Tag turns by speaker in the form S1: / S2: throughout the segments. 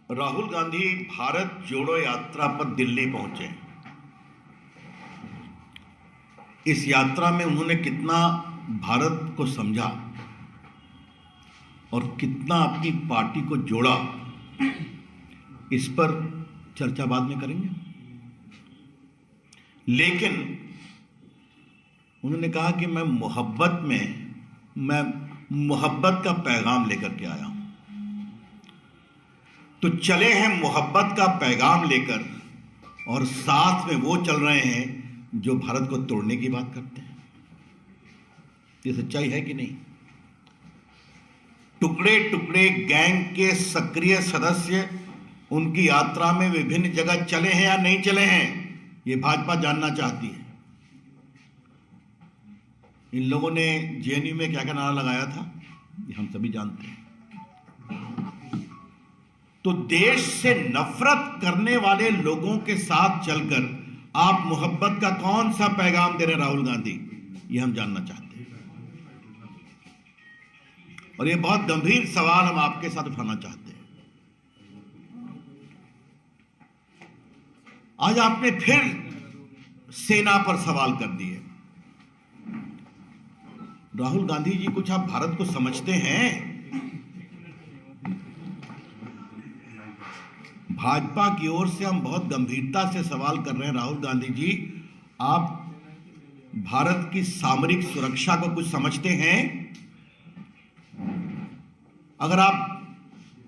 S1: राहुल गांधी भारत जोड़ो यात्रा पर दिल्ली पहुंचे। इस यात्रा में उन्होंने कितना भारत को समझा और कितना अपनी पार्टी को जोड़ा, इस पर चर्चा बाद में करेंगे। लेकिन उन्होंने कहा कि मैं मोहब्बत का पैगाम लेकर के आया हूं। तो चले हैं मोहब्बत का पैगाम लेकर, और साथ में वो चल रहे हैं जो भारत को तोड़ने की बात करते हैं। ये सच्चाई है कि नहीं? टुकड़े टुकड़े गैंग के सक्रिय सदस्य उनकी यात्रा में विभिन्न जगह चले हैं या नहीं चले हैं, ये भाजपा जानना चाहती है। इन लोगों ने जेएनयू में क्या क्या नारा लगाया था, ये हम सभी जानते हैं। तो देश से नफरत करने वाले लोगों के साथ चलकर आप मोहब्बत का कौन सा पैगाम दे रहे हैं राहुल गांधी, ये हम जानना चाहते हैं। और ये बहुत गंभीर सवाल हम आपके साथ उठाना चाहते हैं। आज आपने फिर सेना पर सवाल कर दिए। राहुल गांधी जी, कुछ आप भारत को समझते हैं? भाजपा की ओर से हम बहुत गंभीरता से सवाल कर रहे हैं। राहुल गांधी जी, आप भारत की सामरिक सुरक्षा को कुछ समझते हैं? अगर आप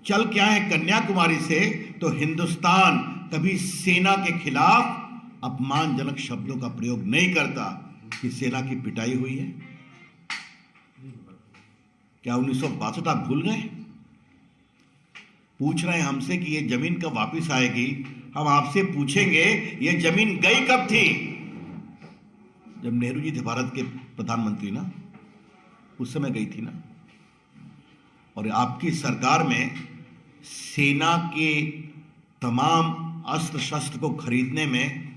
S1: चल के आए कन्याकुमारी से, तो हिंदुस्तान कभी सेना के खिलाफ अपमानजनक शब्दों का प्रयोग नहीं करता कि सेना की पिटाई हुई है। क्या 1962 आप भूल गए? पूछ रहे हैं हमसे कि ये जमीन कब वापस आएगी। हम आपसे पूछेंगे, ये जमीन गई कब थी? जब नेहरू जी थे भारत के प्रधानमंत्री ना, उस समय गई थी ना। और आपकी सरकार में सेना के तमाम अस्त्र शस्त्र को खरीदने में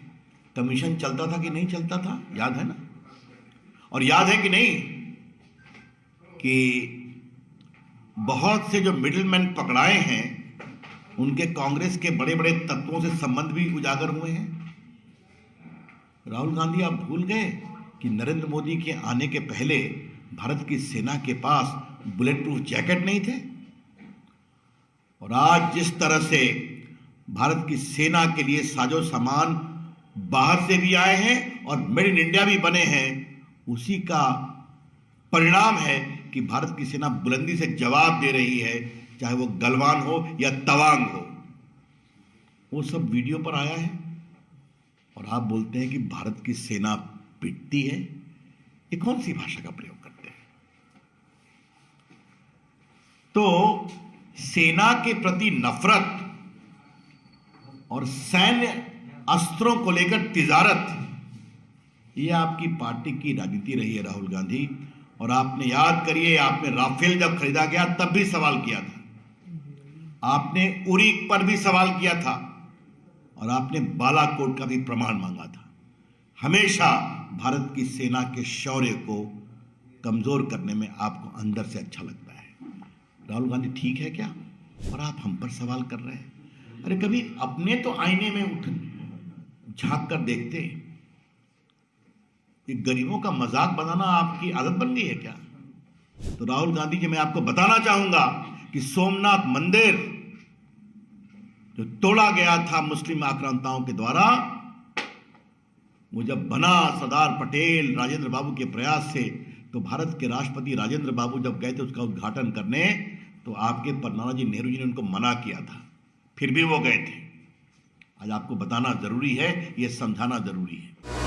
S1: कमीशन चलता था कि नहीं चलता था, याद है ना? और याद है कि नहीं कि बहुत से जो मिडिलमैन पकड़ाए हैं, उनके कांग्रेस के बड़े बड़े तत्वों से संबंध भी उजागर हुए हैं। राहुल गांधी, आप भूल गए कि नरेंद्र मोदी के आने के पहले भारत की सेना के पास बुलेट प्रूफ जैकेट नहीं थे। और आज जिस तरह से भारत की सेना के लिए साजो सामान बाहर से भी आए हैं और मेड इन इंडिया भी बने हैं, उसी का परिणाम है कि भारत की सेना बुलंदी से जवाब दे रही है, चाहे वो गलवान हो या तवांग हो। वो सब वीडियो पर आया है और आप बोलते हैं कि भारत की सेना पिटती है। ये कौन सी भाषा का प्रयोग करते हैं? तो सेना के प्रति नफरत और सैन्य अस्त्रों को लेकर तिजारत, ये आपकी पार्टी की राजनीति रही है राहुल गांधी। और आपने याद करिए, आपने राफेल जब खरीदा गया तब भी सवाल किया था, आपने उरी पर भी सवाल किया था, और आपने बालाकोट का भी प्रमाण मांगा था। हमेशा भारत की सेना के शौर्य को कमजोर करने में आपको अंदर से अच्छा लगता है। राहुल गांधी, ठीक है क्या? और आप हम पर सवाल कर रहे हैं। अरे कभी अपने तो आईने में उठ झांक कर देखते। ये गरीबों का मजाक बनाना आपकी आदत बन गई है क्या? तो राहुल गांधी जी, मैं आपको बताना चाहूंगा कि सोमनाथ मंदिर जो तोड़ा गया था मुस्लिम आक्रांताओं के द्वारा, वो जब बना सरदार पटेल राजेंद्र बाबू के प्रयास से, तो भारत के राष्ट्रपति राजेंद्र बाबू जब गए थे उसका उद्घाटन करने, तो आपके नानाजी नेहरू जी ने उनको मना किया था, फिर भी वो गए थे। आज आपको बताना जरूरी है, ये समझाना जरूरी है।